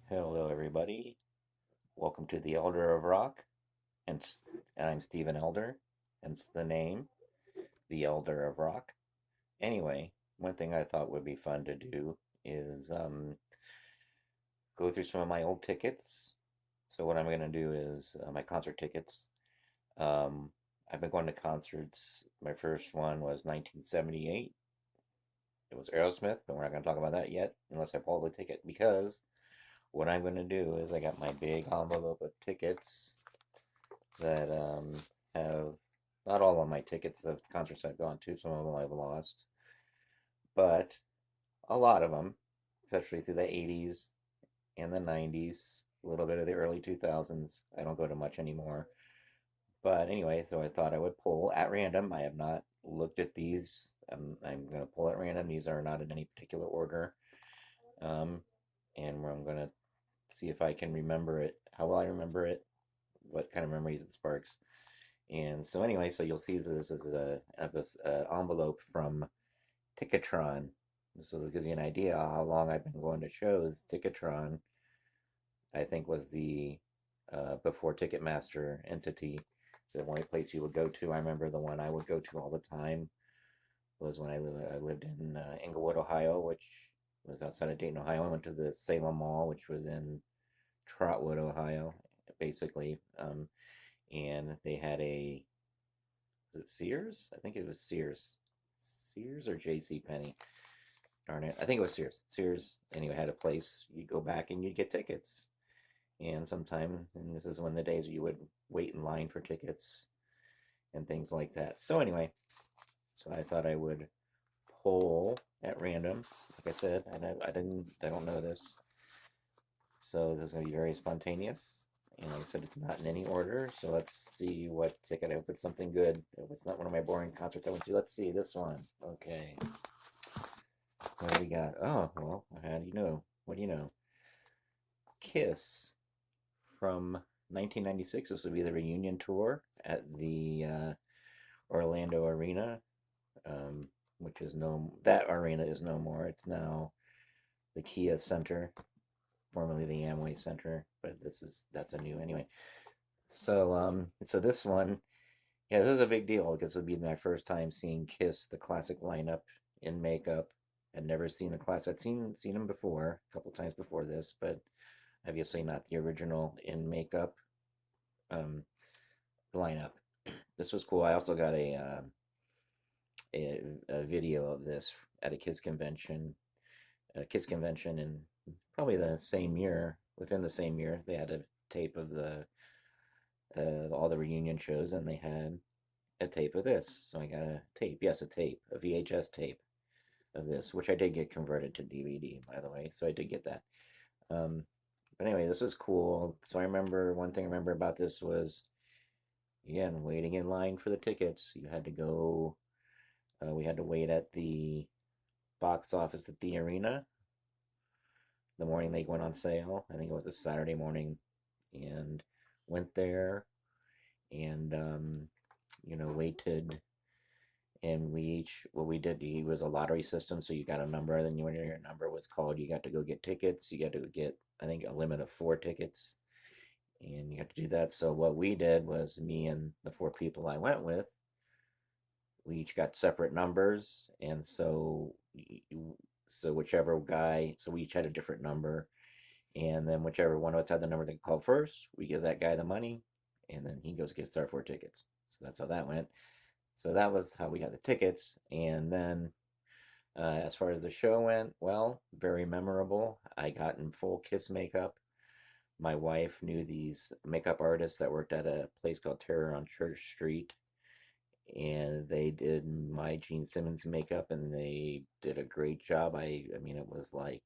Hello, everybody. Welcome to the Elder of Rock, and, and I'm Stephen Elder, hence the name, the Elder of Rock. Anyway, one thing I thought would be fun to do is go through some of my old tickets. So what I'm going to do is my concert tickets. Um, I've been going to concerts. My first one was 1978. It was Aerosmith, but we're not going to talk about that yet unless I pull the ticket because what I'm going to do is I got my big envelope of tickets that have not all of my tickets of concerts I've gone to. Some of them I've lost, but a lot of them, especially through the 80s and the 90s, a little bit of the early 2000s. I don't go to much anymore. But anyway, so I thought I would pull at random. I have not looked at these. I'm going to pull at random. These are not in any particular order. Um, and I'm going to see if I can remember it, how well I remember it, what kind of memories it sparks. And so anyway, so you'll see this is a envelope from Ticketron. So this gives you an idea how long I've been going to shows. Ticketron, I think, was the before Ticketmaster entity, the only place you would go to. I remember the one I would go to all the time was when I lived in Englewood, Ohio, which was outside of Dayton, Ohio. I went to the Salem Mall, which was in Trotwood, Ohio, basically. And they had a was it Sears? I think it was Sears. Sears or J.C. Penney. Darn it. I think it was Sears. Sears, anyway, had a place. You'd go back and you'd get tickets. And sometime, and this is one of the days you would wait in line for tickets and things like that. So, anyway, so I thought I would poll at random. Like I said, I don't know this. So, this is going to be very spontaneous. And like I said, it's not in any order. So, let's see what ticket. I hope it's something good. I hope it's not one of my boring concerts I went to. Let's see this one. Okay. What do we got? Oh, well, how do you know? What do you know? Kiss from 1996. This would be the reunion tour at the Orlando Arena, um, which is that arena is no more. It's now the Kia Center, formerly the Amway Center, but that's a new anyway. So this one, yeah, this is a big deal because it would be my first time seeing Kiss, the classic lineup in makeup. I'd never seen the class. I'd seen them before, a couple times before this, but obviously not the original in makeup um, lineup. This was cool. I also got a video of this at a Kiss convention in probably the same year. Within the same year, they had a tape of the all the reunion shows, and they had a tape of this. So I got a tape, yes, a VHS tape of this, which I did get converted to DVD, by the way. So I did get that. Um, but anyway, this was cool. So I remember one thing I remember about this was again waiting in line for the tickets. You had to go. We had to wait at the box office at the arena the morning they went on sale. I think it was a Saturday morning, and went there and waited. And we each what we did. It was a lottery system, so you got a number. Then when your number was called, you got to go get tickets. You got to get I think a limit of 4 tickets, and you have to do that. So what we did was me and the 4 people I went with, we each got separate numbers, and so whichever guy, so we each had a different number, and then whichever one of us had the number that called first, we give that guy the money, and then he goes gets our 4 tickets. So that's how that went. So that was how we got the tickets, and then as far as the show went, well, very memorable. I got in full Kiss makeup. My wife knew these makeup artists that worked at a place called Terror on Church Street, and they did my Gene Simmons makeup, and they did a great job. I mean, it was like,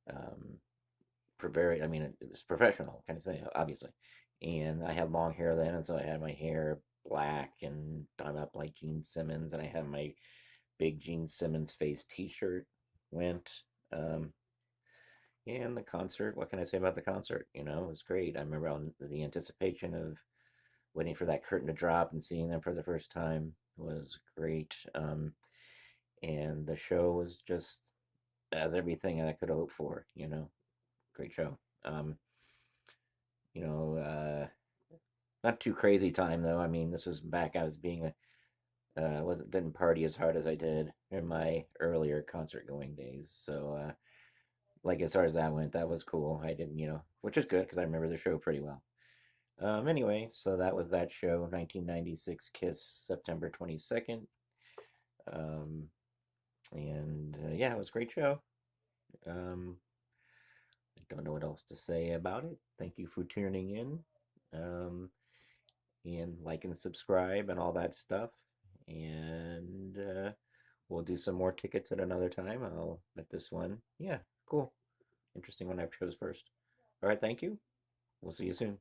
um, I mean, it was professional, kind of thing, obviously. And I had long hair then, and so I had my hair black and done up like Gene Simmons, and I had my big Gene Simmons face T-shirt. Went, um, and the concert. What can I say about the concert? It was great. I remember the anticipation of waiting for that curtain to drop and seeing them for the first time was great. And the show was just as everything I could hope for. Great show. Um, you know, not too crazy time though. I mean, this was back I was being a wasn't didn't party as hard as I did in my earlier concert going days. So like as far as that went, that was cool. I didn't, which is good because I remember the show pretty well. Anyway, so that was that show, 1996 Kiss, September 22nd. Um, and yeah, it was a great show. Um, I don't know what else to say about it. Thank you for tuning in. Um, and like and subscribe and all that stuff. And we'll do some more tickets at another time. I'll bet this one. Yeah, cool. Interesting one I chose first. All right, thank you. We'll see you soon.